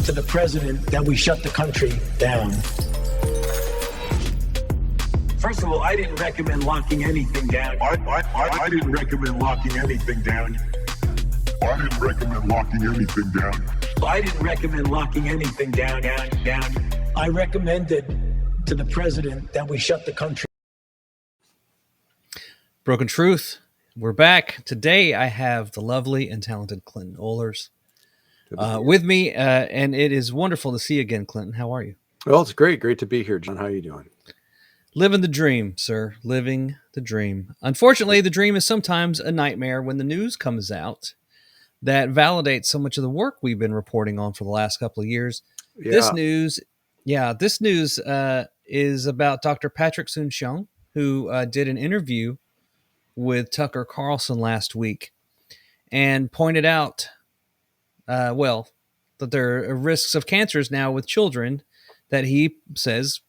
to the president that we shut the country down. First of all, I didn't recommend locking anything down. I didn't recommend locking anything down. I didn't recommend locking anything down. I didn't recommend locking anything down. I recommended to the president that we shut the country. Broken Truth. We're back. Today I have the lovely and talented Clinton Ohlers with me, and it is wonderful to see you again, Clinton. How are you? Well, it's great. Great to be here, John. How are you doing? Living the dream, sir. Living the dream. Unfortunately, the dream is sometimes a nightmare when the news comes out that validates so much of the work we've been reporting on for the last couple of years. Yeah. This news is about Dr. Patrick Soon-Shiong, who did an interview with Tucker Carlson last week and pointed out, that there are risks of cancers now with children that he says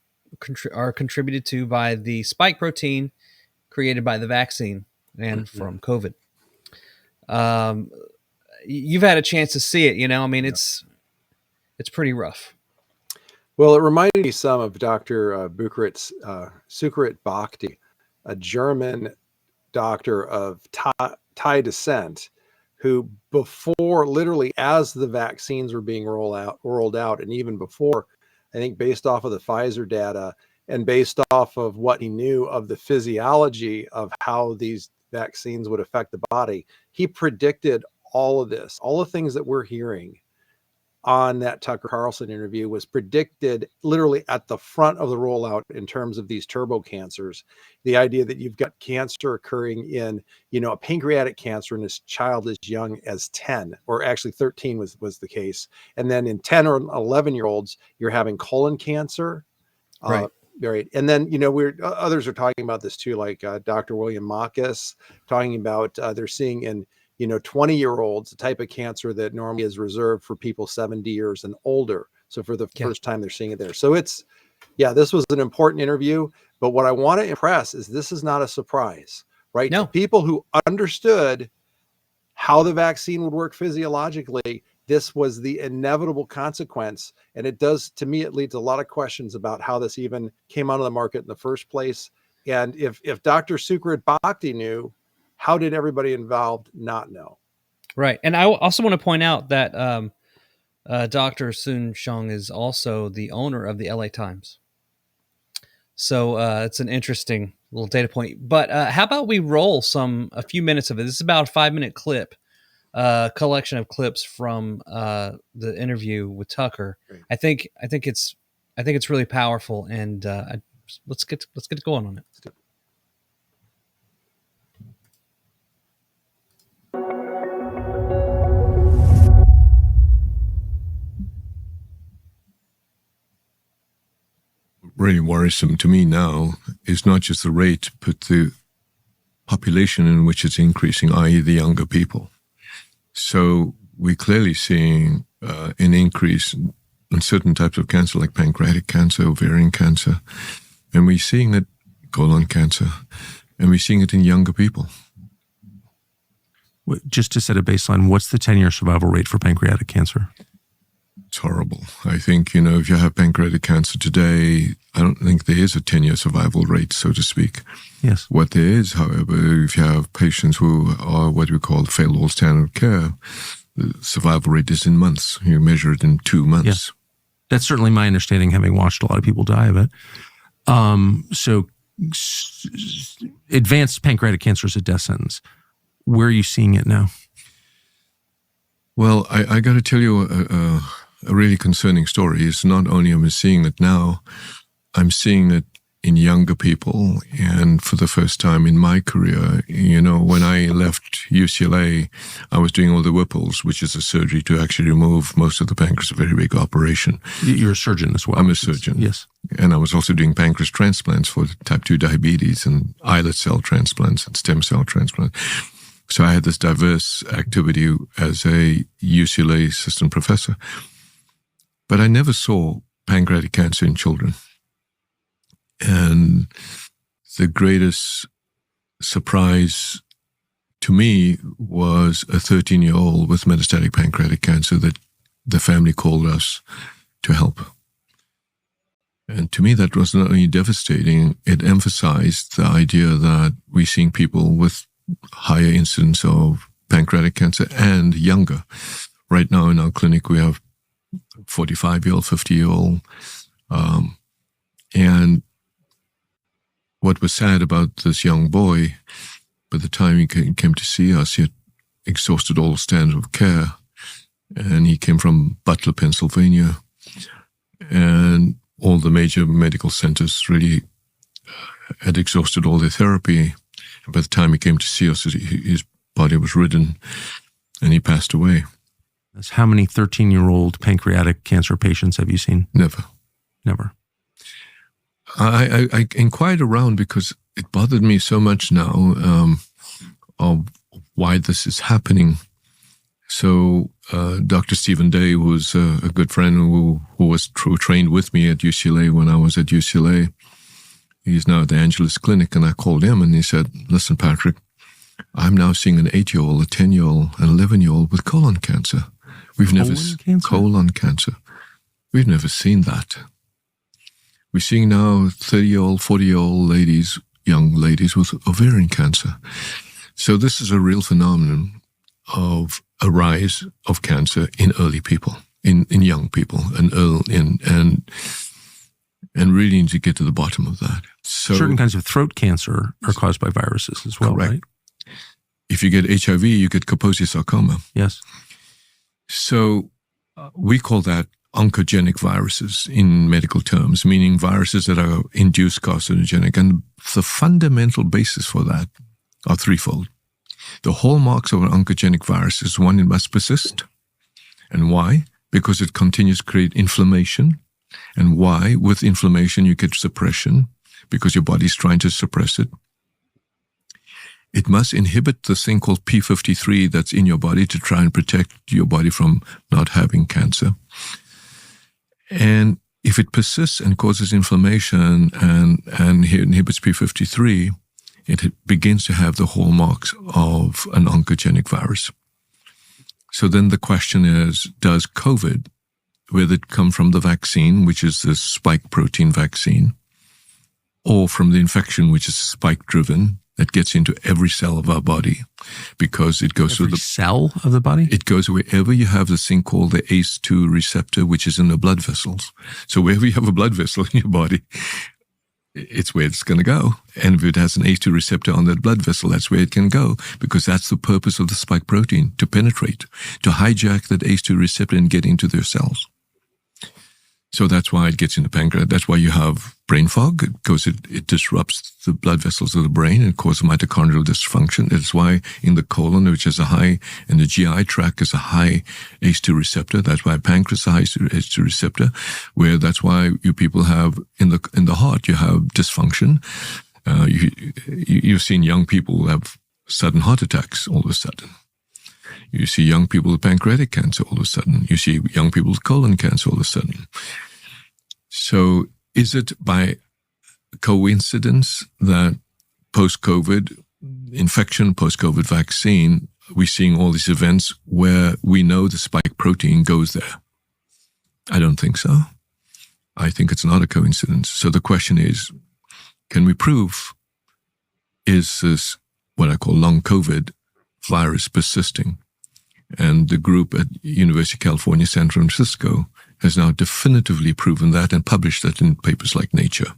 are contributed to by the spike protein created by the vaccine and from COVID. You've had a chance to see it, it's pretty rough. Well, it reminded me some of Dr. Sucharit Bhakti, a German doctor of Thai descent, who before, literally as the vaccines were being rolled out, and even before, I think based off of the Pfizer data and based off of what he knew of the physiology of how these vaccines would affect the body, he predicted all of this. All the things that we're hearing on that Tucker Carlson interview was predicted literally at the front of the rollout in terms of these turbo cancers. The idea that you've got cancer occurring in, a pancreatic cancer in a child as young as 10, or actually 13 was the case. And then in 10 or 11-year-olds, you're having colon cancer. Right. Right. And then, others are talking about this too, like Dr. William Marcus talking about they're seeing in 20-year-olds, a type of cancer that normally is reserved for people 70 years and older. So for the first time, they're seeing it there. So this was an important interview. But what I want to impress is this is not a surprise, right? No. To people who understood how the vaccine would work physiologically, this was the inevitable consequence. And it does, to me, it leads a lot of questions about how this even came onto the market in the first place. And if Dr. Sucharit Bhakti knew, how did everybody involved not know? Right. And I also want to point out that Dr. Soon-Shiong is also the owner of the LA Times. So it's an interesting little data point. But how about we roll a few minutes of it? This is about a 5-minute clip, collection of clips from the interview with Tucker. Great. I think it's really powerful, and let's get going on it. Really worrisome to me now is not just the rate, but the population in which it's increasing, i.e. the younger people. So we're clearly seeing an increase in certain types of cancer, like pancreatic cancer, ovarian cancer, and we're seeing it, colon cancer, and we're seeing it in younger people. Just to set a baseline, what's the 10-year survival rate for pancreatic cancer? It's horrible. I think, if you have pancreatic cancer today, I don't think there is a 10-year survival rate, so to speak. Yes. What there is, however, if you have patients who are what we call failed all standard care, the survival rate is in months. You measure it in 2 months. Yes. That's certainly my understanding, having watched a lot of people die of it. So advanced pancreatic cancer is a death sentence. Where are you seeing it now? Well, I got to tell you a really concerning story. It's not only am I seeing it now, I'm seeing it in younger people. And for the first time in my career, when I left UCLA, I was doing all the Whipples, which is a surgery to actually remove most of the pancreas, a very big operation. You're a surgeon as well. I'm a surgeon. Yes. And I was also doing pancreas transplants for type 2 diabetes and islet cell transplants and stem cell transplants. So I had this diverse activity as a UCLA assistant professor. But I never saw pancreatic cancer in children. And the greatest surprise to me was a 13-year-old with metastatic pancreatic cancer that the family called us to help. And to me, that was not only devastating, it emphasized the idea that we're seeing people with higher incidence of pancreatic cancer and younger. Right now in our clinic, we have 45-year-old, 50-year-old. And what was sad about this young boy, by the time he came to see us, he had exhausted all standards of care. And he came from Butler, Pennsylvania. And all the major medical centers really had exhausted all their therapy. And by the time he came to see us, his body was ridden and he passed away. That's how many 13-year-old pancreatic cancer patients have you seen? Never. Never. I inquired around because it bothered me so much now of why this is happening. So Dr. Stephen Day, who was a good friend who was trained with me at UCLA when I was at UCLA, he's now at the Angeles Clinic, and I called him and he said, listen, Patrick, I'm now seeing an 8-year-old, a 10-year-old, an 11-year-old with colon cancer. Colon cancer. We've never seen that. We're seeing now 30-year-old, 40-year-old ladies, young ladies with ovarian cancer. So this is a real phenomenon of a rise of cancer in early people, in young people, and really need to get to the bottom of that. So certain kinds of throat cancer are caused by viruses as well, correct. Right? If you get HIV, you get Kaposi sarcoma. Yes. So we call that oncogenic viruses in medical terms, meaning viruses that are induced carcinogenic. And the fundamental basis for that are threefold. The hallmarks of an oncogenic virus is one, it must persist. And why? Because it continues to create inflammation. And why? With inflammation, you get suppression because your body's trying to suppress it. It must inhibit the thing called P53 that's in your body to try and protect your body from not having cancer. And if it persists and causes inflammation and inhibits P53, it begins to have the hallmarks of an oncogenic virus. So then the question is, does COVID, whether it come from the vaccine, which is the spike protein vaccine, or from the infection, which is spike-driven, that gets into every cell of our body, because it goes through the cell of the body? It goes wherever you have this thing called the ACE2 receptor, which is in the blood vessels. So wherever you have a blood vessel in your body, it's where it's going to go. And if it has an ACE2 receptor on that blood vessel, that's where it can go, because that's the purpose of the spike protein, to penetrate, to hijack that ACE2 receptor and get into their cells. So that's why it gets in the pancreas. That's why you have brain fog, because it disrupts the blood vessels of the brain and causes mitochondrial dysfunction. That's why in the colon, which is a high, and the GI tract is a high ACE2 receptor. That's why pancreas is a high ACE2 receptor, where that's why you people have, in the heart, you have dysfunction. You've seen young people who have sudden heart attacks all of a sudden. You see young people with pancreatic cancer all of a sudden. You see young people with colon cancer all of a sudden. So is it by coincidence that post-COVID infection, post-COVID vaccine, we're seeing all these events where we know the spike protein goes there? I don't think so. I think it's not a coincidence. So the question is, can we prove, is this what I call long COVID virus persisting? And the group at University of California, San Francisco, has now definitively proven that and published that in papers like Nature.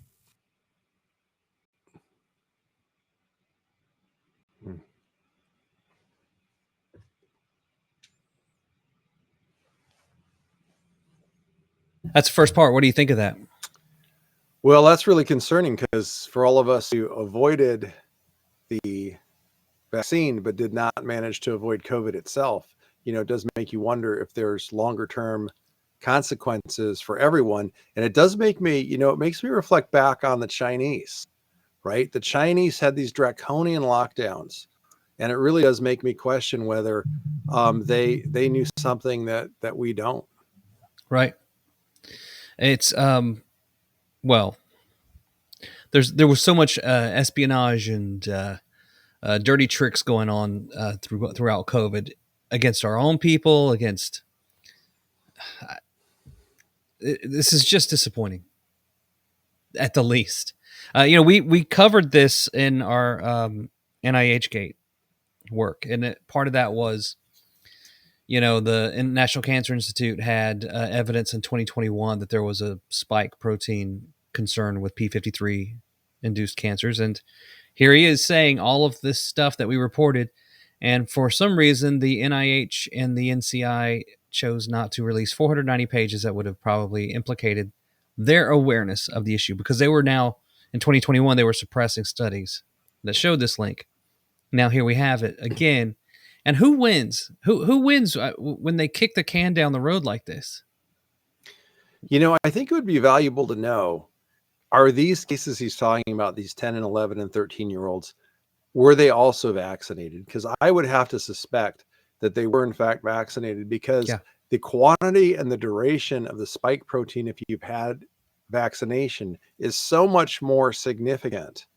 That's the first part. What do you think of that? Well, that's really concerning, because for all of us who avoided the vaccine but did not manage to avoid COVID itself, it does make you wonder if there's longer term consequences for everyone. And it does make me, it makes me reflect back on the Chinese, right? The Chinese had these draconian lockdowns, and it really does make me question whether they knew something that we don't. Right. It's well, there was so much espionage and dirty tricks going on throughout COVID, against our own people, against this is just disappointing, at the least. We covered this in our NIHGate work, and part of that was, the National Cancer Institute had evidence in 2021 that there was a spike protein concern with P53 induced cancers, and here he is saying all of this stuff that we reported, and for some reason the NIH and the NCI chose not to release 490 pages that would have probably implicated their awareness of the issue, because they were now, in 2021, they were suppressing studies that showed this link. Now here we have it again. And who wins? Who wins when they kick the can down the road like this? I think it would be valuable to know, are these cases he's talking about, these 10 and 11 and 13-year-olds, were they also vaccinated? Because I would have to suspect that they were in fact vaccinated, because the quantity and the duration of the spike protein, if you've had vaccination, is so much more significant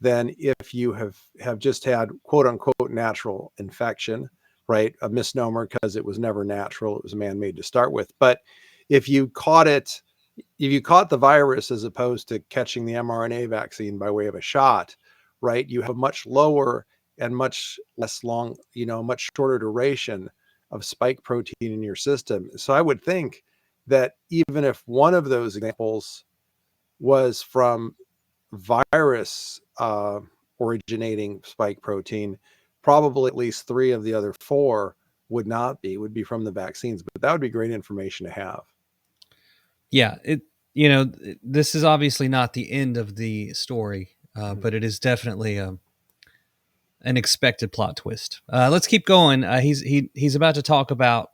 than if you have just had quote unquote natural infection, right? A misnomer, because it was never natural. It was man-made to start with. But if you caught the virus as opposed to catching the mRNA vaccine by way of a shot, right, you have a much lower and much less long, much shorter duration of spike protein in your system. So I would think that even if one of those examples was from virus originating spike protein, probably at least 3 of the other 4 would be from the vaccines. But that would be great information to have. Yeah, this is obviously not the end of the story, but it is definitely an expected plot twist. Let's keep going. He's about to talk about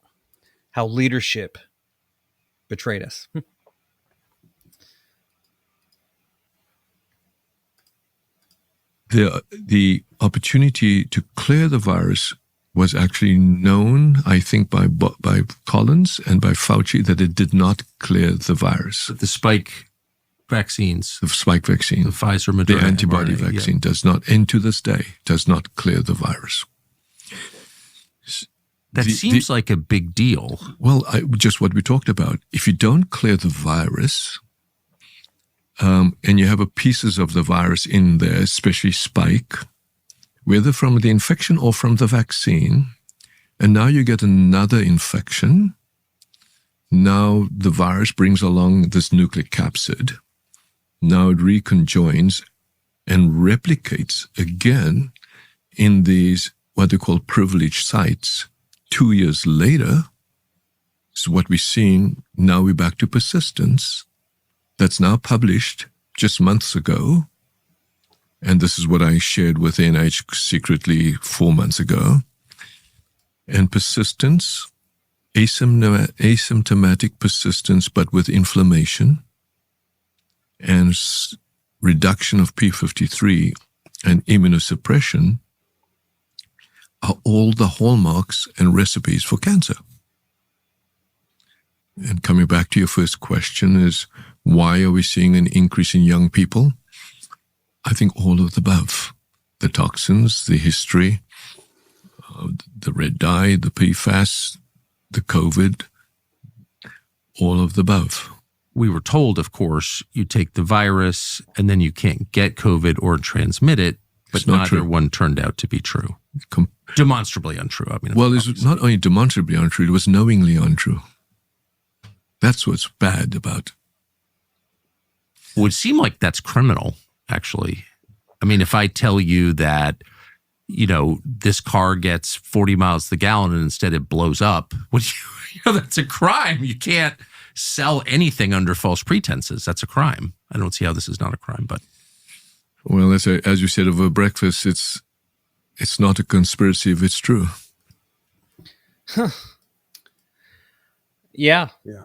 how leadership betrayed us. The opportunity to clear the virus was actually known, I think, by Collins and by Fauci, that it did not clear the virus. The spike vaccines, the spike vaccine, the Pfizer, Moderna, the antibody vaccine does not, and to this day, does not clear the virus. That seems like a big deal. Well, just what we talked about. If you don't clear the virus, and you have pieces of the virus in there, especially spike, whether from the infection or from the vaccine, and now you get another infection. Now the virus brings along this nucleic capsid. Now it reconjoins and replicates again in these, what they call privileged sites. 2 years later, so what we're seeing, now we're back to persistence. That's now published just months ago. And this is what I shared with NIH secretly 4 months ago. And persistence, asymptomatic persistence, but with inflammation and reduction of P53 and immunosuppression are all the hallmarks and recipes for cancer. And coming back to your first question is, why are we seeing an increase in young people? I think all of the above. The toxins, the history, the red dye, the PFAS, the COVID, all of the above. We were told, of course, you take the virus and then you can't get COVID or transmit it, but neither one turned out to be true. Demonstrably untrue. I mean, well, it's not only demonstrably untrue, it was knowingly untrue. That's what's bad about it. It would seem like that's criminal, actually. I mean, if I tell you that, this car gets 40 miles to the gallon and instead it blows up, that's a crime. You can't sell anything under false pretenses. That's a crime. I don't see how this is not a crime, but. Well, as you said over breakfast, it's not a conspiracy if it's true. Huh. Yeah. Yeah.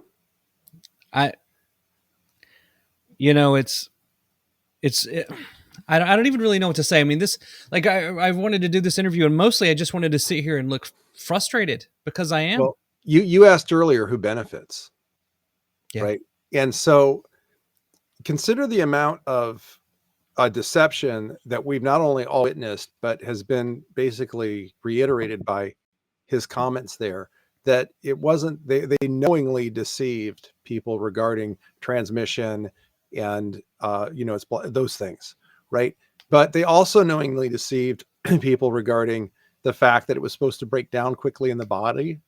I don't even really know what to say. I mean, I wanted to do this interview, and mostly I just wanted to sit here and look frustrated, because I am. Well, you asked earlier who benefits, right? And so consider the amount of deception that we've not only all witnessed, but has been basically reiterated by his comments there. that it wasn't, they knowingly deceived people regarding transmission and, it's those things, right? But they also knowingly deceived people regarding the fact that it was supposed to break down quickly in the body.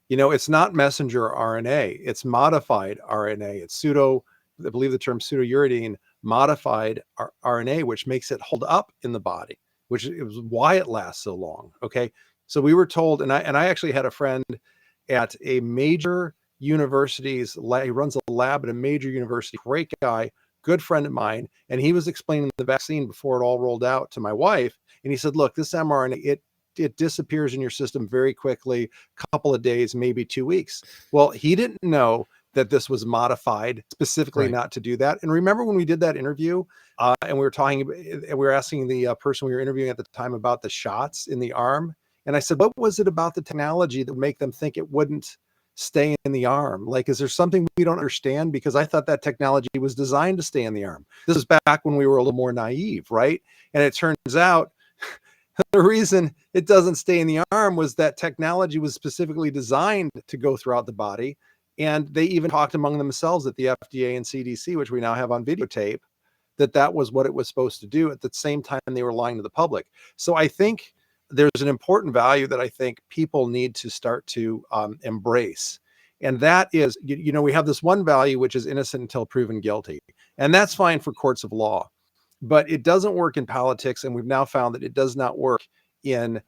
It's not messenger RNA, it's modified RNA. It's I believe the term pseudouridine modified RNA, which makes it hold up in the body, which is why it lasts so long. Okay. So we were told, and I actually had a friend at a major university's lab. He runs a lab at a major university, great guy, good friend of mine. And he was explaining the vaccine before it all rolled out to my wife. And he said, look, this mRNA, it disappears in your system very quickly, couple of days, maybe 2 weeks. Well, he didn't know that this was modified specifically not to do that. And remember when we did that interview and we were asking the person we were interviewing at the time about the shots in the arm. And I said, what was it about the technology that would make them think it wouldn't stay in the arm? Like, is there something we don't understand? Because I thought that technology was designed to stay in the arm. This is back when we were a little more naive, right? And it turns out the reason it doesn't stay in the arm was that technology was specifically designed to go throughout the body. And they even talked among themselves at the FDA and CDC, which we now have on videotape, that was what it was supposed to do. At the same time, they were lying to the public. So I think there's an important value that I think people need to start to embrace. And that is, we have this one value, which is innocent until proven guilty. And that's fine for courts of law. But it doesn't work in politics, and we've now found that it does not work in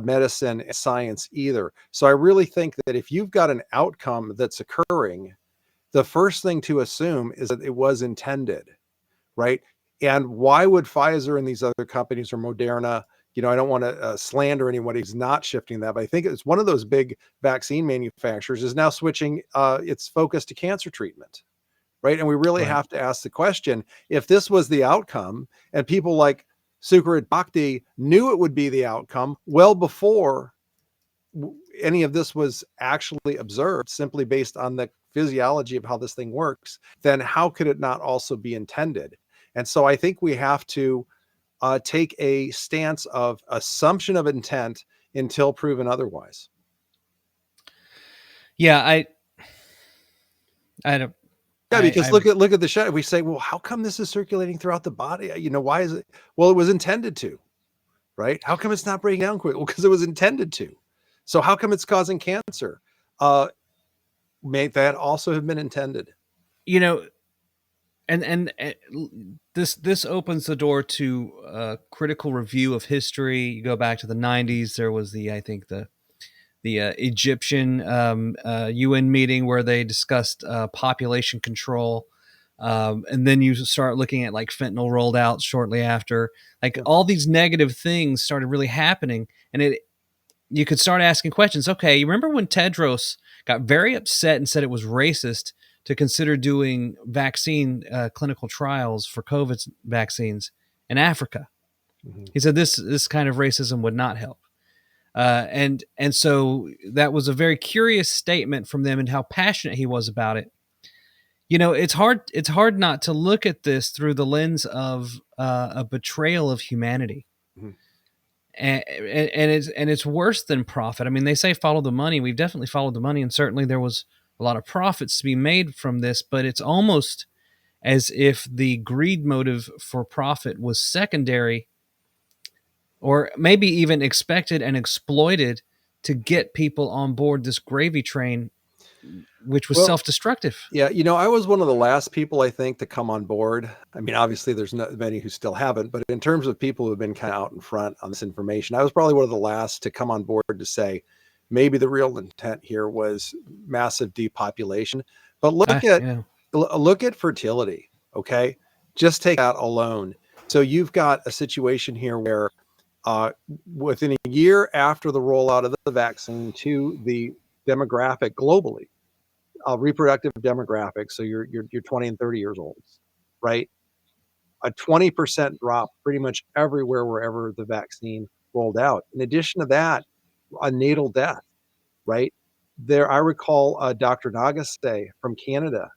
medicine and science either. So I really think that if you've got an outcome that's occurring, the first thing to assume is that it was intended, right? And why would Pfizer and these other companies or Moderna, I don't want to slander anyone who's not shifting that, but I think it's one of those big vaccine manufacturers is now switching its focus to cancer treatment. Right. And we really have to ask the question, if this was the outcome and people like Sukarit Bhakdi knew it would be the outcome well before any of this was actually observed, simply based on the physiology of how this thing works, then how could it not also be intended? And so I think we have to take a stance of assumption of intent until proven otherwise. Yeah, I don't. Yeah, because look at the shot. We say, well, how come this is circulating throughout the body? Why is it? Well, it was intended to, right? How come it's not breaking down quick? Well, because it was intended to. So how come it's causing cancer? May that also have been intended? And this opens the door to critical review of history. You go back to the 90s. There was the Egyptian UN meeting where they discussed population control. And then you start looking at like fentanyl rolled out shortly after. Like all these negative things started really happening. And you could start asking questions. Okay, you remember when Tedros got very upset and said it was racist to consider doing vaccine clinical trials for COVID vaccines in Africa? Mm-hmm. He said this kind of racism would not help. And so that was a very curious statement from them and how passionate he was about it. It's hard not to look at this through the lens of a betrayal of humanity. Mm-hmm. And it's worse than profit. I mean, they say follow the money. We've definitely followed the money, and certainly there was a lot of profits to be made from this, but it's almost as if the greed motive for profit was secondary, or maybe even expected and exploited to get people on board this gravy train, which was self-destructive. Yeah, I was one of the last people, I think, to come on board. I mean, obviously, there's not many who still haven't, but in terms of people who have been kind of out in front on this information, I was probably one of the last to come on board to say, maybe the real intent here was massive depopulation. But look at fertility, okay? Just take that alone. So you've got a situation here where within a year after the rollout of the vaccine to the demographic globally, reproductive demographic, so you're 20 and 30 years old, right? A 20% drop pretty much everywhere wherever the vaccine rolled out. In addition to that, a natal death, right? I recall Dr. Nagaste from Canada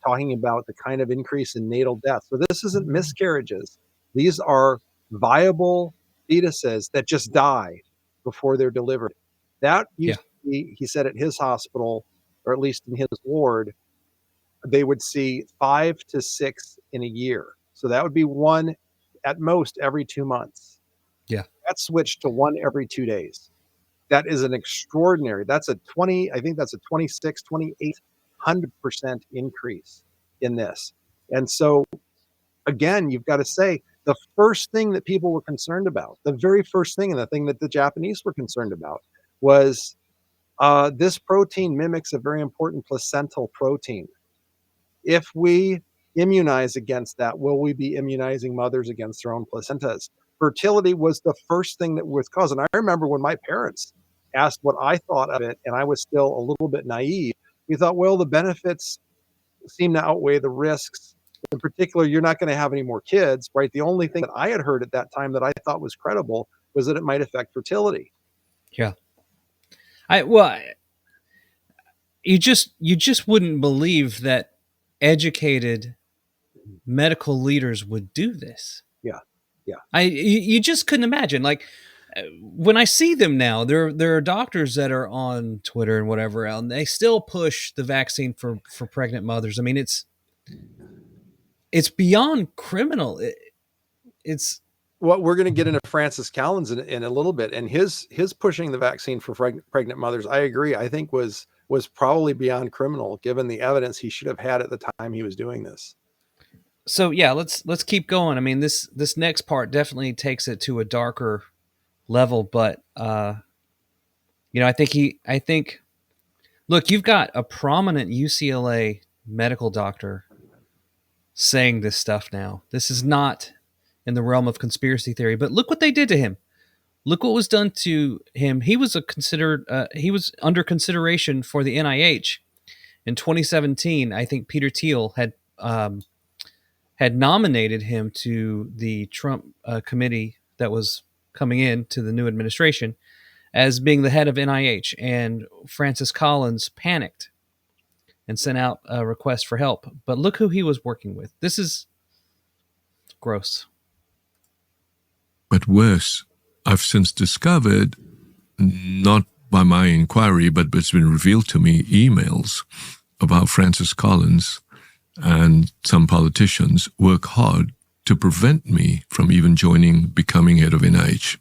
talking about the kind of increase in natal death. So this isn't miscarriages. These are viable fetuses that just die before they're delivered. That used see, he said at his hospital, or at least in his ward, they would see 5 to 6 in a year. So that would be one at most every 2 months. Yeah. That switched to one every 2 days. That is an extraordinary, that's a 20, I think that's a 26, 2,800% increase in this. And so again, you've got to say the first thing that people were concerned about, the very first thing, and the thing that the Japanese were concerned about was this protein mimics a very important placental protein. If we immunize against that, will we be immunizing mothers against their own placentas? Fertility was the first thing that was caused. And I remember when my parents asked what I thought of it, and I was still a little bit naive, we thought, well, the benefits seem to outweigh the risks. In particular, you're not going to have any more kids, right? The only thing that I had heard at that time that I thought was credible was that it might affect fertility. Yeah. You just wouldn't believe that educated medical leaders would do this. Yeah. You just couldn't imagine. Like when I see them now, there are doctors that are on Twitter and whatever, and they still push the vaccine for pregnant mothers. I mean, it's beyond criminal. It's what we're going to get into Francis Collins in a little bit, and his pushing the vaccine for pregnant mothers, I agree, I think was probably beyond criminal given the evidence he should have had at the time he was doing this. So yeah, let's keep going. I mean, this next part definitely takes it to a darker level, but I think look, you've got a prominent UCLA medical doctor saying this stuff now. This is not in the realm of conspiracy theory, but look what they did to him. Look what was done to him. He was he was under consideration for the NIH in 2017. I think Peter Thiel had nominated him to the Trump committee that was coming in to the new administration as being the head of NIH, and Francis Collins panicked and sent out a request for help. But look who he was working with. This is gross. But worse, I've since discovered, not by my inquiry, but it's been revealed to me, emails of how Francis Collins and some politicians work hard to prevent me from even becoming head of NIH.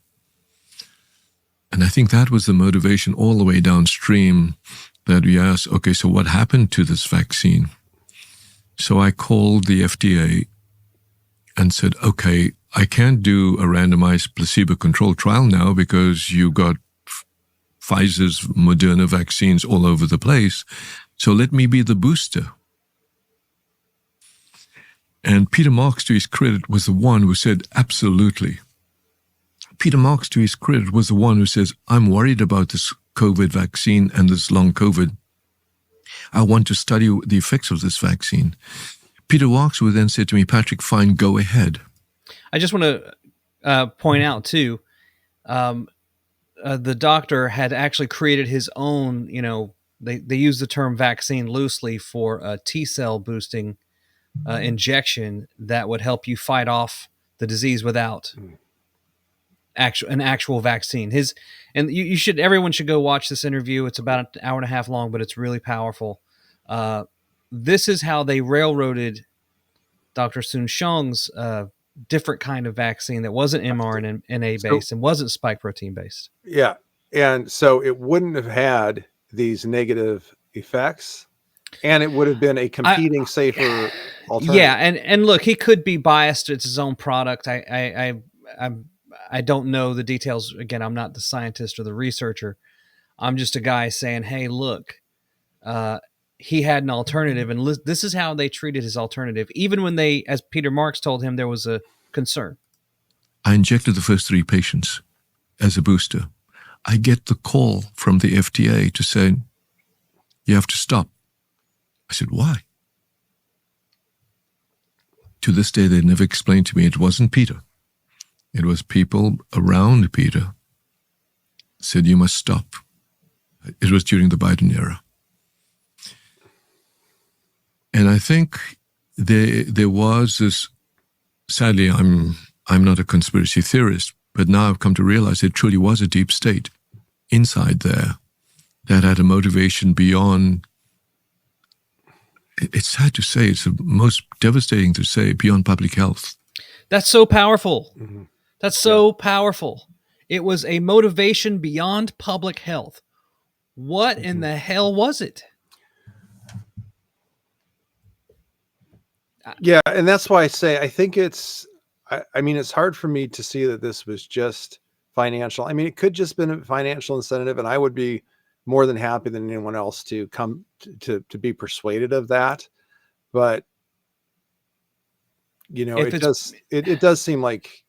And I think that was the motivation all the way downstream, that we asked, okay, so what happened to this vaccine? So I called the FDA and said, okay, I can't do a randomized placebo-controlled trial now because you got Pfizer's Moderna vaccines all over the place. So let me be the booster. And Peter Marks, to his credit, was the one who said, absolutely. Peter Marks, to his credit, was the one who says, I'm worried about this COVID vaccine and this long COVID. I want to study the effects of this vaccine. Peter Marks would then say to me, Patrick, fine, go ahead. I just want to point out, too, the doctor had actually created his own, they use the term vaccine loosely for a T-cell boosting injection that would help you fight off the disease without an actual vaccine. Everyone should go watch this interview. It's about an hour and a half long, but it's really powerful. This is how they railroaded Dr. Soon-Shiong's different kind of vaccine that wasn't mRNA based and wasn't spike protein based. Yeah. And so it wouldn't have had these negative effects, and it would have been a competing, safer alternative. Yeah. And look, he could be biased. It's his own product. I don't know the details. Again, I'm not the scientist or the researcher. I'm just a guy saying, hey, look, he had an alternative, and this is how they treated his alternative, even when they, as Peter Marks told him, there was a concern. I injected the first 3 patients as a booster. I get the call from the FDA to say, you have to stop. I said, why? To this day, they never explained to me it wasn't Peter. It was people around Peter said, you must stop. It was during the Biden era. And I think there was this, sadly, I'm not a conspiracy theorist, but now I've come to realize it truly was a deep state inside there that had a motivation beyond, it's sad to say, it's the most devastating to say, beyond public health. That's so powerful. Mhm. That's so powerful. It was a motivation beyond public health. What in the hell was it? Yeah, and that's why I say I think it's. I mean, it's hard for me to see that this was just financial. I mean, it could just been a financial incentive, and I would be more than happy than anyone else to come to be persuaded of that. But you know, If it does seem like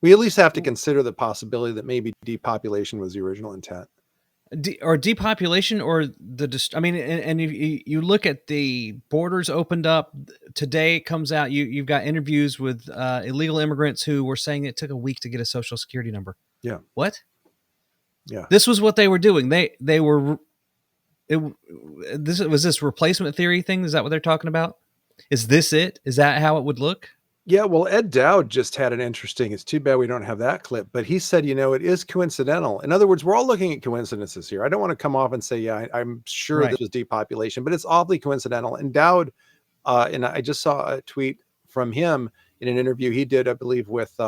we at least have to consider the possibility that maybe depopulation was the original intent. or depopulation, or I mean, and you look at the borders opened up today. It comes out, you've got interviews with illegal immigrants who were saying it took a week to get a social security number. Yeah. What? Yeah. This was what they were doing. They were. This was this replacement theory thing. Is that what they're talking about? Is this it? Is that how it would look? Yeah, well, Ed Dowd just had an interesting, it's too bad we don't have that clip, but he said, you know, it is coincidental. In other words, we're all looking at coincidences here. I don't want to come off and say, yeah, I'm sure Right. this was depopulation, but it's awfully coincidental. And Dowd, and I just saw a tweet from him in an interview he did, I believe, with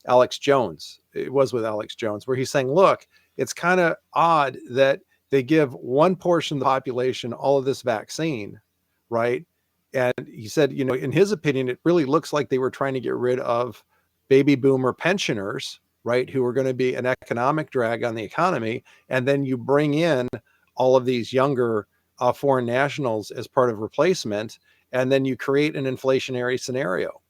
Alex Jones. It was with Alex Jones, where he's saying, look, it's kind of odd that they give one portion of the population all of this vaccine, right? And he said, you know, in his opinion, it really looks like they were trying to get rid of baby boomer pensioners, right, who are going to be an economic drag on the economy. And then you bring in all of these younger foreign nationals as part of replacement, and then you create an inflationary scenario.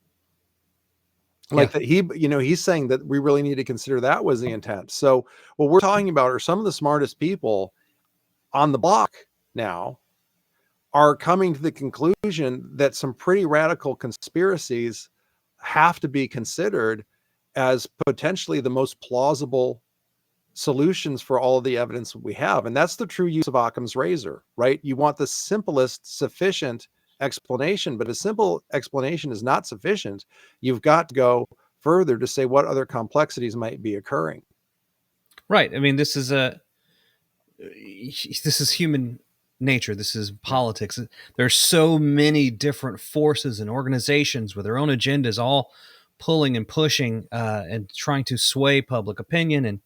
Like that, he's saying that we really need to consider that was the intent. So what we're talking about are some of the smartest people on the block now are coming to the conclusion that some pretty radical conspiracies have to be considered as potentially the most plausible solutions for all of the evidence we have. And that's the true use of Occam's razor, right? You want the simplest, sufficient explanation, but a simple explanation is not sufficient. You've got to go further to say what other complexities might be occurring. Right. I mean, this is human nature. This is politics. There's so many different forces and organizations with their own agendas, all pulling and pushing and trying to sway public opinion. And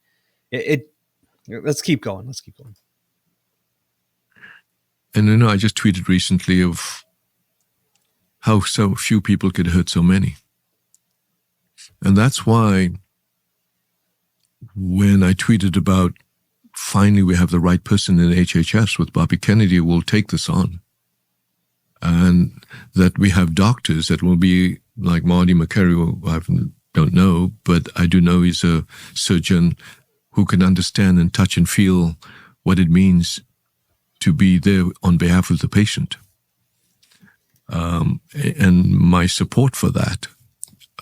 let's keep going. Let's keep going. And you know, I just tweeted recently of how so few people could hurt so many. And that's why when I tweeted about finally we have the right person in HHS with Bobby Kennedy who will take this on, and that we have doctors that will be like Marty McCary, who I don't know, but I do know he's a surgeon who can understand and touch and feel what it means to be there on behalf of the patient. And my support for that,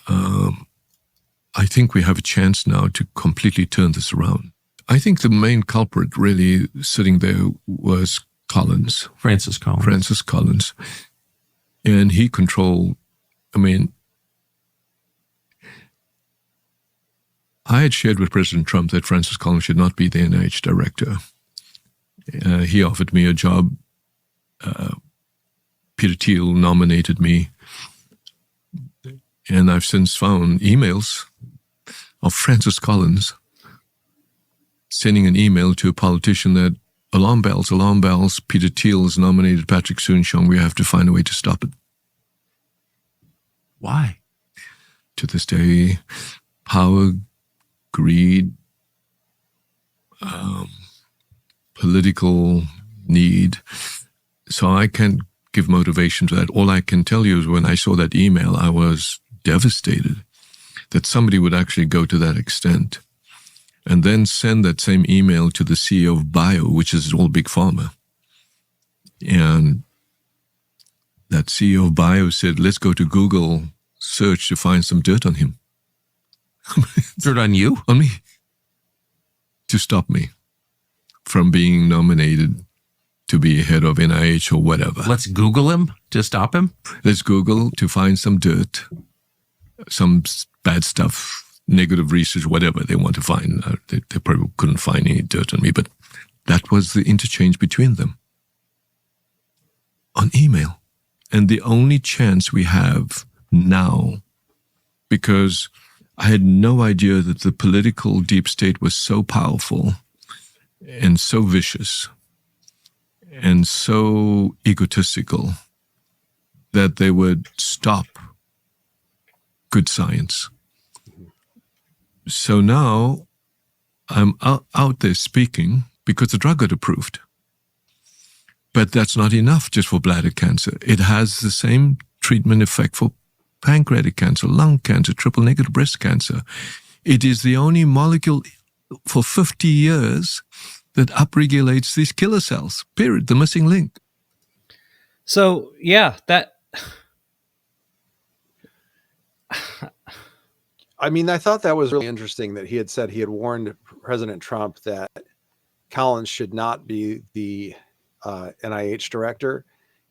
I think we have a chance now to completely turn this around. I think the main culprit really sitting there was Francis Collins. And he controlled, I mean, I had shared with President Trump that Francis Collins should not be the NIH director. He offered me a job. Peter Thiel nominated me. And I've since found emails of Francis Collins sending an email to a politician that alarm bells, Peter Thiel has nominated Patrick Soon-Shiong. We have to find a way to stop it. Why? To this day, power, greed, political need. So I can't give motivation to that. All I can tell you is when I saw that email, I was devastated that somebody would actually go to that extent and then send that same email to the CEO of Bio, which is all big pharma. And that CEO of Bio said, let's go to Google search to find some dirt on him. Dirt on you? On me. To stop me from being nominated to be head of NIH or whatever. Let's Google him to stop him? Let's Google to find some dirt, some bad stuff, negative research, whatever they want to find. They probably couldn't find any dirt on me, but That was the interchange between them on email. And the only chance we have now, because I had no idea that the political deep state was so powerful and so vicious and so egotistical that they would stop good science. So now I'm out there speaking because the drug got approved. But that's not enough just for bladder cancer. It has the same treatment effect for pancreatic cancer, lung cancer, triple negative breast cancer. It is the only molecule for 50 years that upregulates these killer cells, period, the missing link. So, yeah, that... I mean, I thought that was really interesting that he had said he had warned President Trump that Collins should not be the NIH director,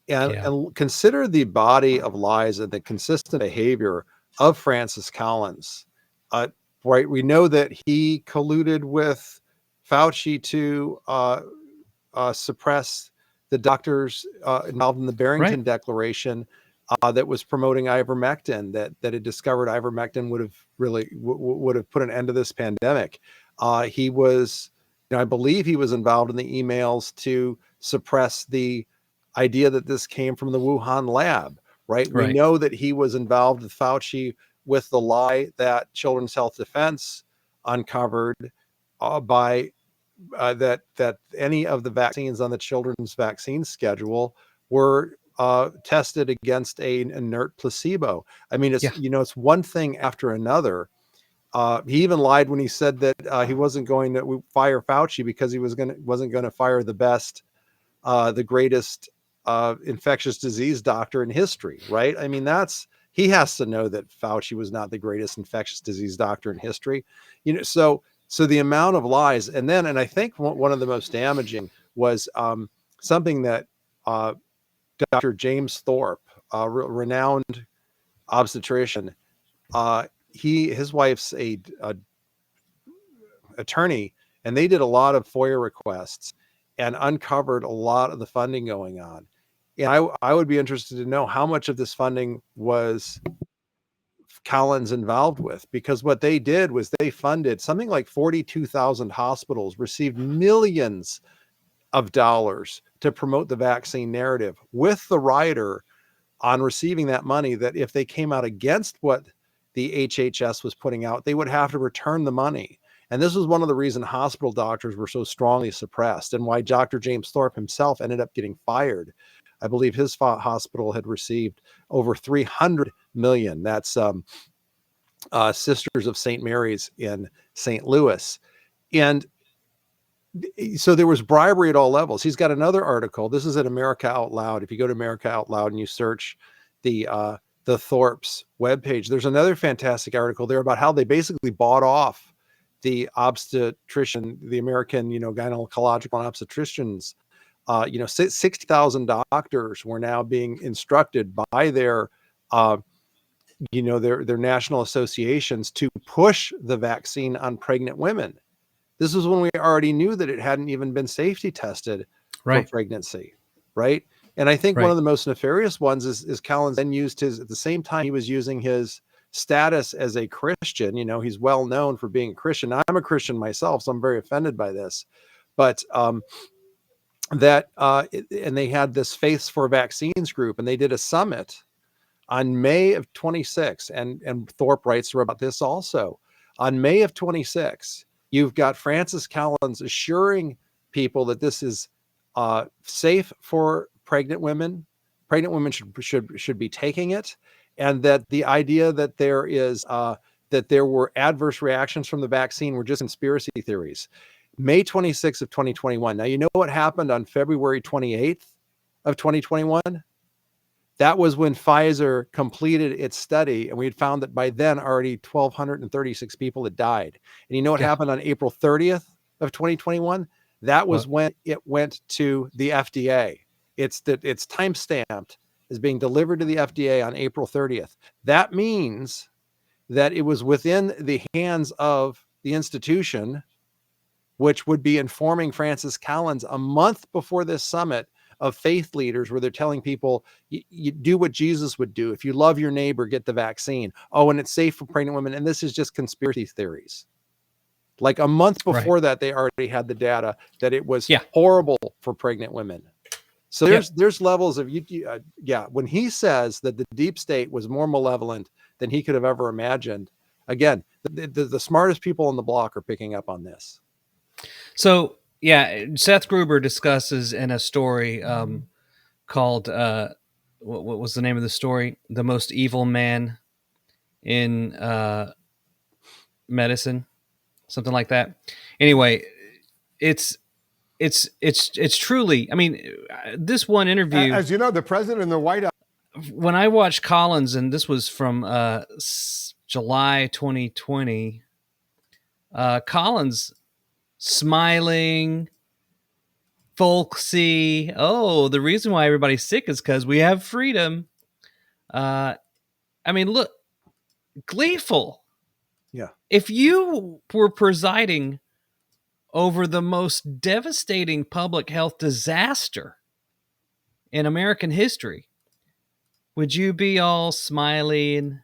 and consider the body of lies and the consistent behavior of Francis Collins. Right, we know that he colluded with Fauci to suppress the doctors involved in the Barrington Declaration that was promoting ivermectin. That had discovered ivermectin would have put an end to this pandemic. He was, I believe, he was involved in the emails to suppress the idea that this came from the Wuhan lab, right? We know that he was involved with Fauci with the lie that Children's Health Defense uncovered by that any of the vaccines on the children's vaccine schedule were tested against an inert placebo. I mean, it's it's one thing after another. He even lied when he said that he wasn't going to fire Fauci because he wasn't going to fire the best, the greatest infectious disease doctor in history, right? I mean, he has to know that Fauci was not the greatest infectious disease doctor in history, So the amount of lies, and I think one of the most damaging was something that Dr. James Thorpe, a renowned obstetrician, his wife's a attorney, and they did a lot of FOIA requests and uncovered a lot of the funding going on. And I would be interested to know how much of this funding was Collins involved with, because what they did was they funded something like 42,000 hospitals, received millions of dollars to promote the vaccine narrative, with the rider on receiving that money that if they came out against what the HHS was putting out, they would have to return the money. And this was one of the reasons hospital doctors were so strongly suppressed, and why Dr. James Thorpe himself ended up getting fired. I believe his hospital had received over 300 million. That's Sisters of St. Mary's in St. Louis. And so there was bribery at all levels. He's got another article. This is at America Out Loud. If you go to America Out Loud and you search the Thorpe's webpage, there's another fantastic article there about how they basically bought off the obstetrician, the American, gynecological and obstetricians. 60,000 doctors were now being instructed by their national associations to push the vaccine on pregnant women. This was when we already knew that it hadn't even been safety tested for pregnancy, right? And I think one of the most nefarious ones is Collins then used at the same time he was using his status as a Christian. He's well known for being a Christian. I'm a Christian myself, so I'm very offended by this. But and they had this Faiths for Vaccines group, and they did a summit on May of 26. And Thorpe writes about this also. On May of 26, you've got Francis Collins assuring people that this is safe for pregnant women. Pregnant women should be taking it, and that the idea that there were adverse reactions from the vaccine were just conspiracy theories. May 26th of 2021. Now, you know what happened on February 28th of 2021? That was when Pfizer completed its study, and we had found that by then already 1,236 people had died. And you know what happened on April 30th of 2021? That was when it went to the FDA. It's time-stamped as being delivered to the FDA on April 30th. That means that it was within the hands of the institution which would be informing Francis Collins a month before this summit of faith leaders, where they're telling people, you do what Jesus would do. If you love your neighbor, get the vaccine. Oh, and it's safe for pregnant women. And this is just conspiracy theories. Like a month before that, they already had the data that it was horrible for pregnant women. So there's levels of, when he says that the deep state was more malevolent than he could have ever imagined, again, the smartest people on the block are picking up on this. So, Seth Gruber discusses in a story called, what was the name of the story? The Most Evil Man in Medicine, something like that. Anyway, it's truly, I mean, this one interview. As you know, the president in the White House. When I watched Collins, and this was from July 2020, Collins smiling, folksy. Oh, the reason why everybody's sick is because we have freedom. I mean, look, gleeful. Yeah. If you were presiding over the most devastating public health disaster in American history, would you be all smiling?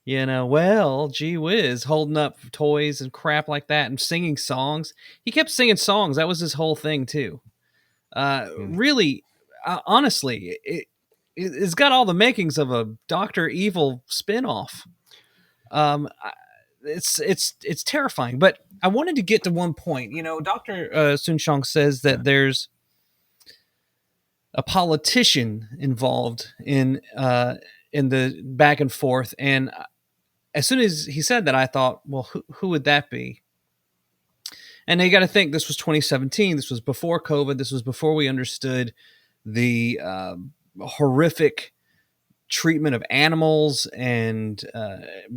Well, gee whiz, holding up toys and crap like that and singing songs. He kept singing songs. That was his whole thing, too. Really, honestly, it's got all the makings of a Dr. Evil spinoff. It's terrifying. But I wanted to get to one point. Dr. Soon-Shiong says that there's a politician involved in the back and forth, and as soon as he said that, I thought, well, who would that be? And you got to think, this was 2017. This was before COVID. This was before we understood the horrific treatment of animals and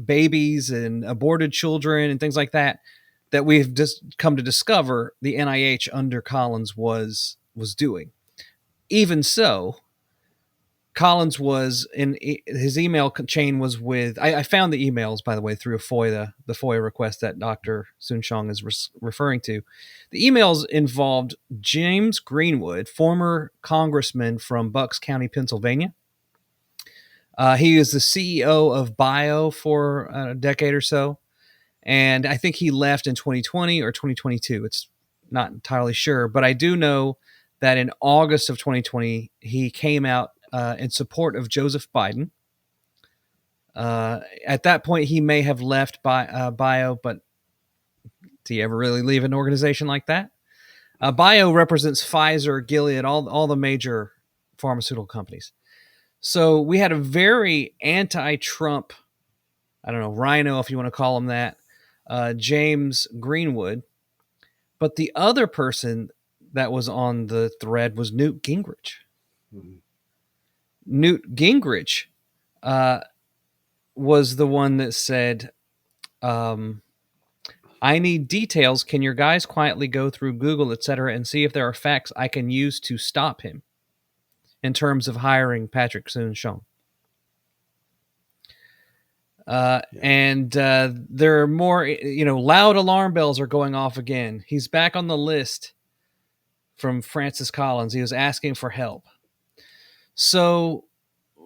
babies and aborted children and things like that we've just come to discover the NIH under Collins was doing. Even so, Collins was in his email chain was with, I found the emails, by the way, through a FOIA, the FOIA request that Dr. Soon-Shiong is referring to. The emails involved James Greenwood, former congressman from Bucks County, Pennsylvania. He is the CEO of Bio for a decade or so. And I think he left in 2020 or 2022. It's not entirely sure, but I do know that in August of 2020, he came out in support of Joseph Biden. At that point, he may have left Bio, but do you ever really leave an organization like that? Bio represents Pfizer, Gilead, all the major pharmaceutical companies. So we had a very anti-Trump, I don't know, rhino, if you want to call him that, James Greenwood. But the other person that was on the thread was Newt Gingrich. Mm-hmm. Newt Gingrich was the one that said, I need details. Can your guys quietly go through Google, etc., and see if there are facts I can use to stop him in terms of hiring Patrick Soon-Shiong? And there are more, loud alarm bells are going off again. He's back on the list from Francis Collins. He was asking for help. So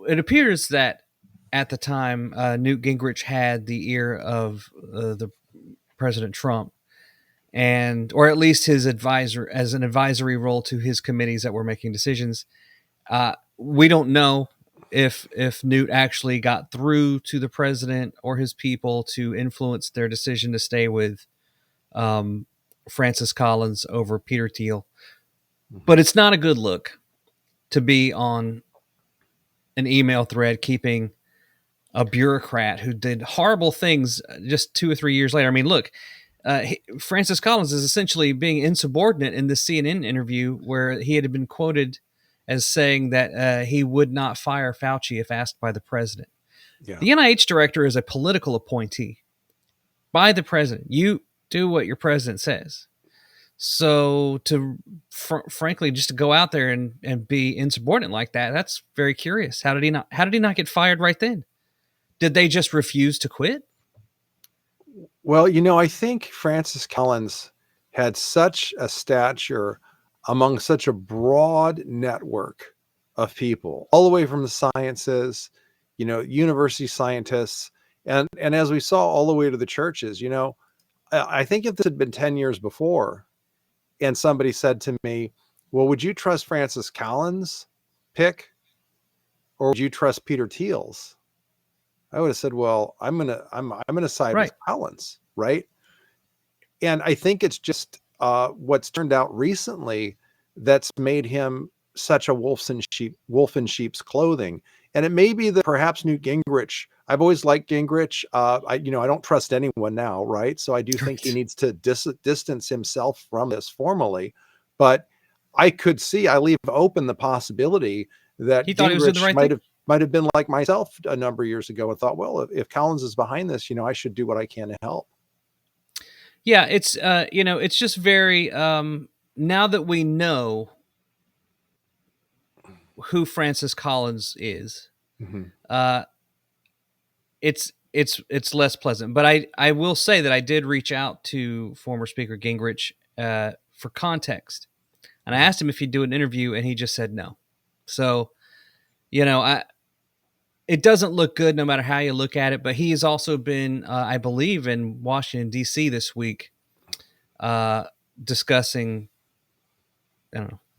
it appears that at the time, Newt Gingrich had the ear of the President Trump, or at least his advisor, as an advisory role to his committees that were making decisions. We don't know if Newt actually got through to the president or his people to influence their decision to stay with Francis Collins over Peter Thiel. But it's not a good look to be on an email thread keeping a bureaucrat who did horrible things just 2 or 3 years later. I mean, look, Francis Collins is essentially being insubordinate in the CNN interview where he had been quoted as saying that he would not fire Fauci if asked by the president. Yeah. The NIH director is a political appointee by the president. You do what your president says. So to frankly, just to go out there and be insubordinate like that, that's very curious. How did he not get fired right then? Did they just refuse to quit? Well, I think Francis Collins had such a stature among such a broad network of people, all the way from the sciences, university scientists, and as we saw, all the way to the churches. I think if this had been 10 years before, and somebody said to me, well, would you trust Francis Collins' pick, or would you trust Peter Thiel's? I would have said, well, I'm gonna side with Collins, right? And I think it's just what's turned out recently that's made him such a wolf in sheep's clothing. And it may be that perhaps Newt Gingrich. I've always liked Gingrich. I don't trust anyone now, right? So I do think he needs to distance himself from this formally. But I leave open the possibility that he thought he was doing the right thing. Might have been like myself a number of years ago and thought, well, if Collins is behind this, I should do what I can to help. Yeah, it's it's just very now that we know who Francis Collins is, it's less pleasant. But I will say that I did reach out to former Speaker Gingrich for context, and I asked him if he'd do an interview, and he just said no. So, it doesn't look good no matter how you look at it. But he has also been, I believe, in Washington, D.C. this week, discussing,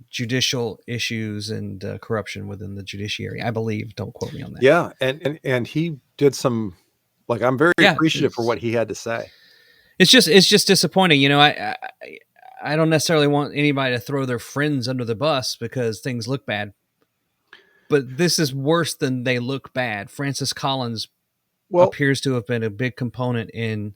judicial issues and corruption within the judiciary. I believe. Don't quote me on that. Yeah, and he did some. I'm very appreciative for what he had to say. It's just disappointing. I don't necessarily want anybody to throw their friends under the bus because things look bad. But this is worse than they look bad. Francis Collins appears to have been a big component in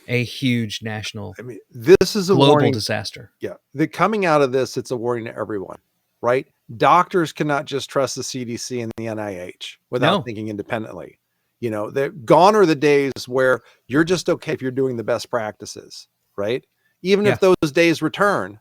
a huge national, this is a global warning, disaster. Yeah. Coming out of this, it's a warning to everyone, right? Doctors cannot just trust the CDC and the NIH without thinking independently. Gone are the days where you're just okay if you're doing the best practices, right? Even if those days return,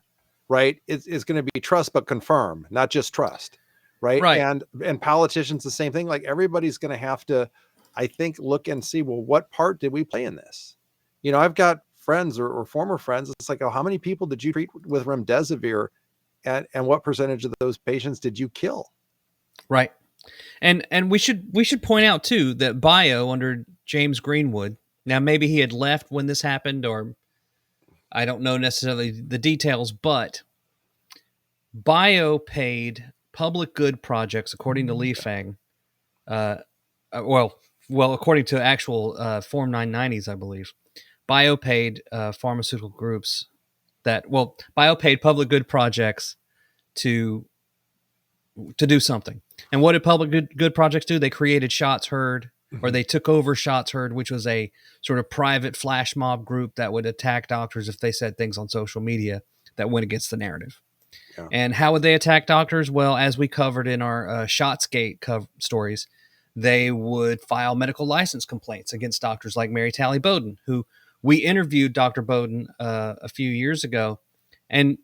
right? It's going to be trust, but confirm, not just trust. Right. And politicians, the same thing. Everybody's going to have to, I think, look and see, well, what part did we play in this? I've got friends or former friends. It's like, oh, how many people did you treat with remdesivir, and what percentage of those patients did you kill? Right. And we should point out too that Bio under James Greenwood. Now maybe he had left when this happened, or I don't know necessarily the details, but Bio paid public good projects, according to Li Feng, according to actual Form 990s, I believe, Bio paid pharmaceutical groups Bio paid public good projects to do something. And what did public good projects do? They created Shots Heard, or they took over Shots Heard, which was a sort of private flash mob group that would attack doctors if they said things on social media that went against the narrative. Yeah. And how would they attack doctors? Well, as we covered in our SHOTSGATE stories, they would file medical license complaints against doctors like Mary Talley Bowden, who we interviewed Dr. Bowden a few years ago and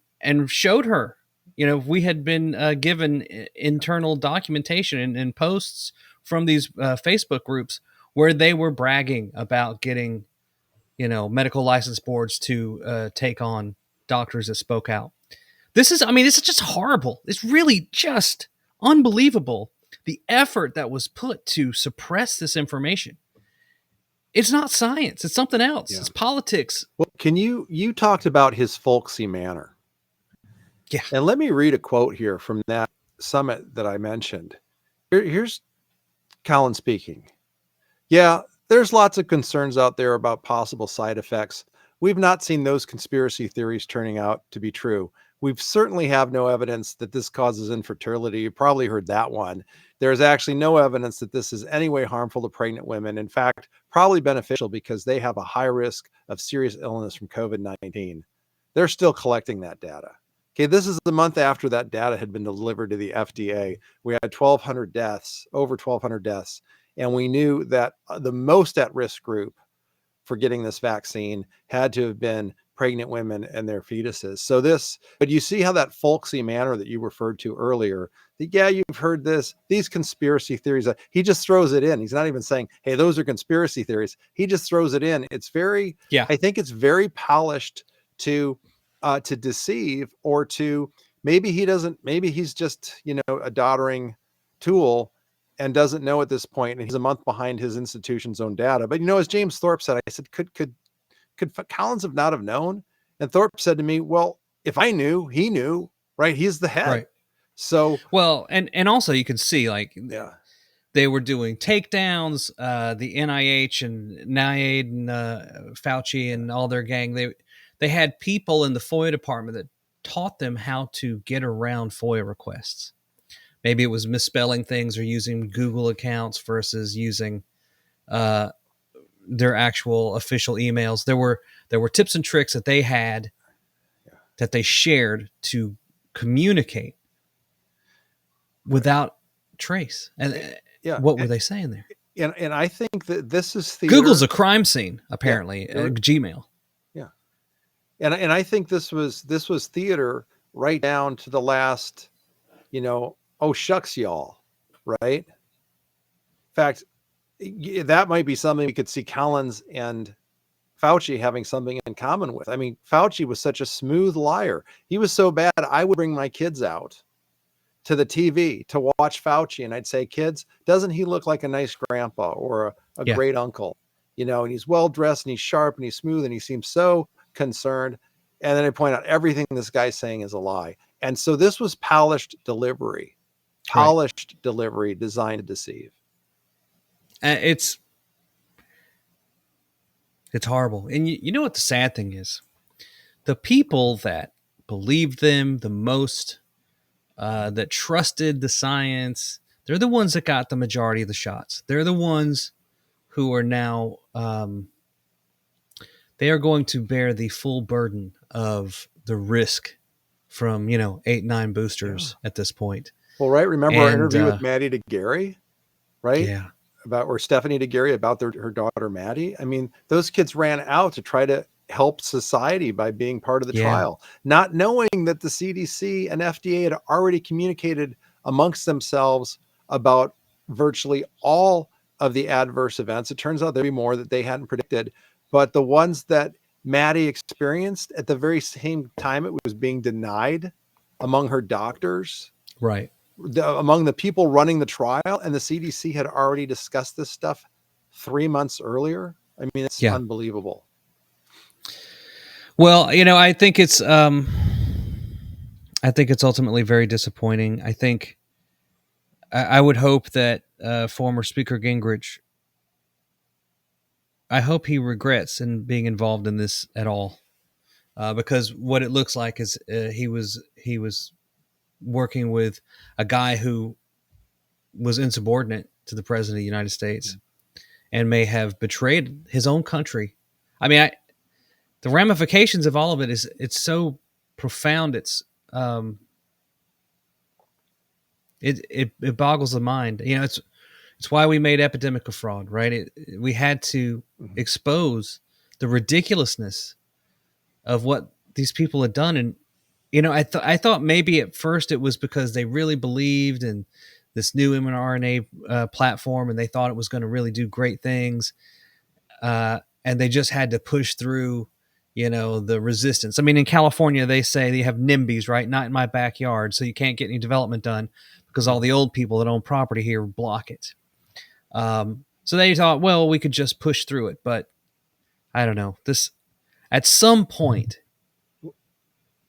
showed her, we had been given internal documentation and posts from these Facebook groups where they were bragging about getting, medical license boards to take on doctors that spoke out. This is just horrible. It's really just unbelievable, the effort that was put to suppress this information. It's not science. It's something else. Yeah. It's politics. Well, you talked about his folksy manner. Yeah. And let me read a quote here from that summit that I mentioned. Here's Collins speaking. Yeah, there's lots of concerns out there about possible side effects. We've not seen those conspiracy theories turning out to be true. We certainly have no evidence that this causes infertility. You probably heard that one. There's actually no evidence that this is any way harmful to pregnant women. In fact, probably beneficial because they have a high risk of serious illness from COVID-19. They're still collecting that data. Okay, this is the month after that data had been delivered to the FDA. We had 1,200 deaths, over 1,200 deaths, and we knew that the most at-risk group for getting this vaccine had to have been pregnant women and their fetuses. But you see how that folksy manner that you referred to earlier, you've heard these conspiracy theories, he just throws it in. He's not even saying, hey, those are conspiracy theories. He just throws it in. It's I think it's very polished to deceive, or to, maybe he's just, a doddering tool and doesn't know at this point, and he's a month behind his institution's own data. But as James Thorpe said, I said, could Collins have not have known? And Thorpe said to me, well, if I knew, he knew, right? He's the head. Right. So, well, and also you can see, like, yeah, they were doing takedowns, the NIH and NIH and Fauci and all their gang. They had people in the FOIA department that taught them how to get around FOIA requests. Maybe it was misspelling things or using Google accounts versus using their actual official emails. There were tips and tricks that they had that they shared to communicate without trace. And what were they saying there? And I think that this is theater. Google's a crime scene, apparently. Gmail. Yeah, and I think this was theater right down to the last, oh shucks, y'all, right? In fact, that might be something we could see Collins and Fauci having something in common with. I mean, Fauci was such a smooth liar. He was so bad, I would bring my kids out to the TV to watch Fauci, and I'd say, kids, doesn't he look like a nice grandpa or a great uncle? And he's well dressed and he's sharp and he's smooth and he seems so concerned. And then I point out everything this guy's saying is a lie. And so this was polished delivery designed to deceive. It's horrible. And you know what the sad thing is? The people that believed them the most, that trusted the science, they're the ones that got the majority of the shots. They're the ones who are now, they are going to bear the full burden of the risk from, 8, 9 boosters at this point. Well, right. Remember our interview with Maddie DeGarry, right? Yeah. Or Stephanie DeGarry about her daughter, Maddie. I mean, those kids ran out to try to help society by being part of the trial, not knowing that the CDC and FDA had already communicated amongst themselves about virtually all of the adverse events. It turns out there'd be more that they hadn't predicted, but the ones that Maddie experienced at the very same time it was being denied among her doctors, right? Among the people running the trial, and the CDC had already discussed this stuff 3 months earlier. I mean, it's unbelievable. Well, I think it's ultimately very disappointing. I think I would hope that former Speaker Gingrich, I hope he regrets in being involved in this at all, because what it looks like is he was working with a guy who was insubordinate to the president of the United States and may have betrayed his own country. I mean, the ramifications of all of it it's so profound. It's it boggles the mind. It's why we made Epidemic of Fraud, right? We had to expose the ridiculousness of what these people had done. And I thought maybe at first it was because they really believed in this new mRNA platform, and they thought it was going to really do great things, and they just had to push through, the resistance. I mean, in California, they say they have NIMBYs, right? Not in my backyard, so you can't get any development done because all the old people that own property here block it. So they thought, well, we could just push through it, but I don't know. This, at some point,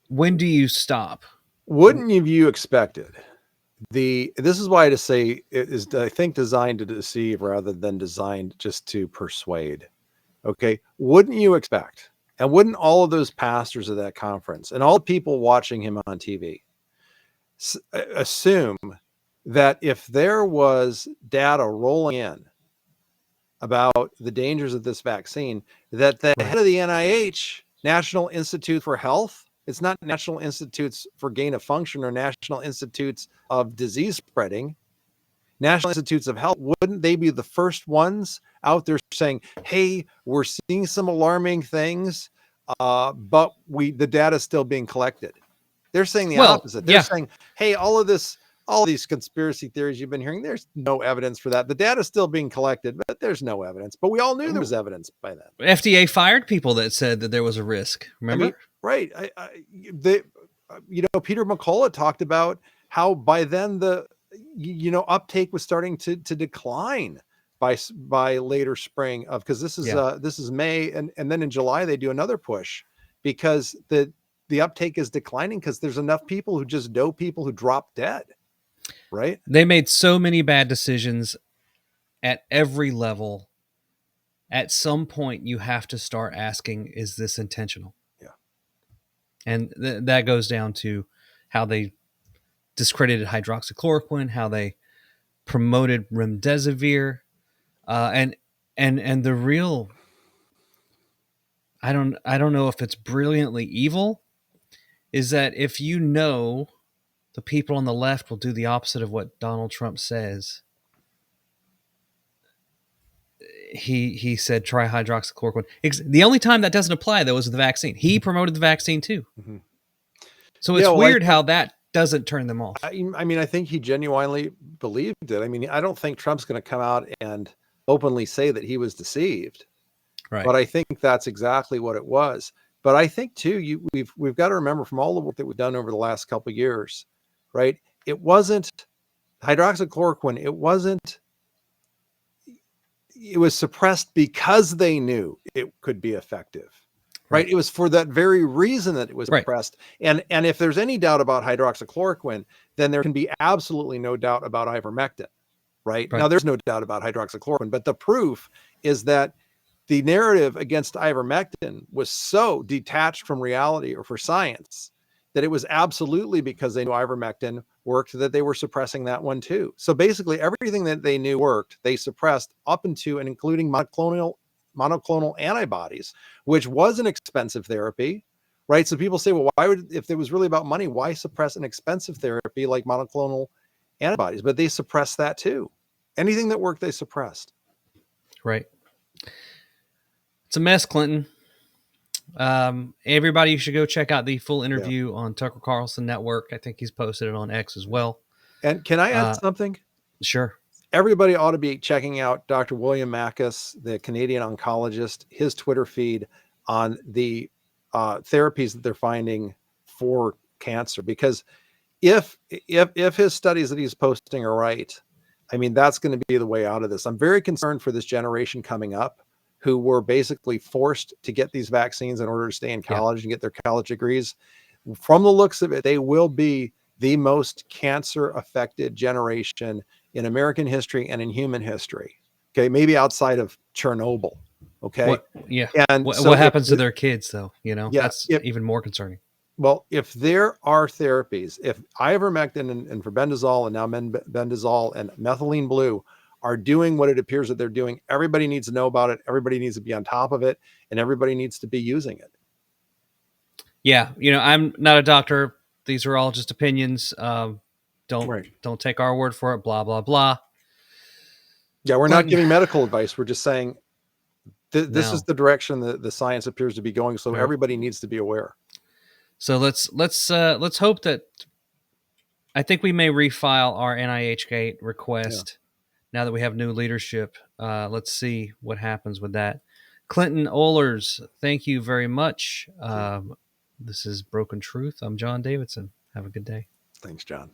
when do you stop? Wouldn't you expected? This is why I just say it is, I think, designed to deceive rather than designed just to persuade. Okay. Wouldn't you expect, and wouldn't all of those pastors at that conference and all the people watching him on TV assume that if there was data rolling in about the dangers of this vaccine, that the head of the NIH, National Institute for Health, it's not National Institutes for Gain of Function or National Institutes of Disease Spreading, National Institutes of Health, wouldn't they be the first ones out there saying, hey, we're seeing some alarming things, but the data is still being collected? They're saying the opposite. They're saying, hey, all these conspiracy theories you've been hearing, there's no evidence for that. The data is still being collected, but there's no evidence. But we all knew there was evidence by then. FDA fired people that said that there was a risk. Remember? Right. Peter McCullough talked about how by then the uptake was starting to decline by later spring of, because this is May, and then in July they do another push because the uptake is declining because there's enough people who just know people who drop dead. Right. They made so many bad decisions at every level. At some point, you have to start asking, is this intentional? Yeah. And that goes down to how they discredited hydroxychloroquine, how they promoted remdesivir, and the real, I don't know if it's brilliantly evil, is that if you know the people on the left will do the opposite of what Donald Trump says, he said try hydroxychloroquine. The only time that doesn't apply though is the vaccine. He promoted the vaccine too. Mm-hmm. So it's weird how that doesn't turn them off. I mean, I think he genuinely believed it. I mean, I don't think Trump's going to come out and openly say that he was deceived. Right. But I think that's exactly what it was. But I think too, we've got to remember from all the work that we've done over the last couple of years, right? It wasn't hydroxychloroquine. It was suppressed because they knew it could be effective. Right. It was for that very reason that it was suppressed. And if there's any doubt about hydroxychloroquine, then there can be absolutely no doubt about ivermectin. Right. Now, there's no doubt about hydroxychloroquine, but the proof is that the narrative against ivermectin was so detached from reality or for science that it was absolutely because they knew ivermectin worked that they were suppressing that one too. So basically everything that they knew worked, they suppressed up into and including monoclonal antibodies, which was an expensive therapy, right? So people say, well, if it was really about money, why suppress an expensive therapy like monoclonal antibodies? But they suppressed that too. Anything that worked, they suppressed. Right. It's a mess, Clinton. Everybody, you should go check out the full interview on Tucker Carlson Network. I think he's posted it on X as well. And can I add something? Sure. Everybody ought to be checking out Dr. William Mackis, the Canadian oncologist, his Twitter feed on the therapies that they're finding for cancer. Because if his studies that he's posting are right, I mean, that's going to be the way out of this. I'm very concerned for this generation coming up who were basically forced to get these vaccines in order to stay in college and get their college degrees. From the looks of it, they will be the most cancer affected generation in American history and in human history. Okay. Maybe outside of Chernobyl. Okay. What happens to their kids though? That's even more concerning. Well, if there are therapies, if ivermectin and febendazole and now bendazole and methylene blue are doing what it appears that they're doing, everybody needs to know about it. Everybody needs to be on top of it, and everybody needs to be using it. Yeah. I'm not a doctor. These are all just opinions. Don't take our word for it. Blah, blah, blah. Yeah. We're not giving medical advice. We're just saying this is the direction that the science appears to be going. So everybody needs to be aware. So let's hope that, I think we may refile our NIHGate request now that we have new leadership. Let's see what happens with that. Clinton Ohlers, thank you very much. This is Broken Truth. I'm John Davidson. Have a good day. Thanks, John.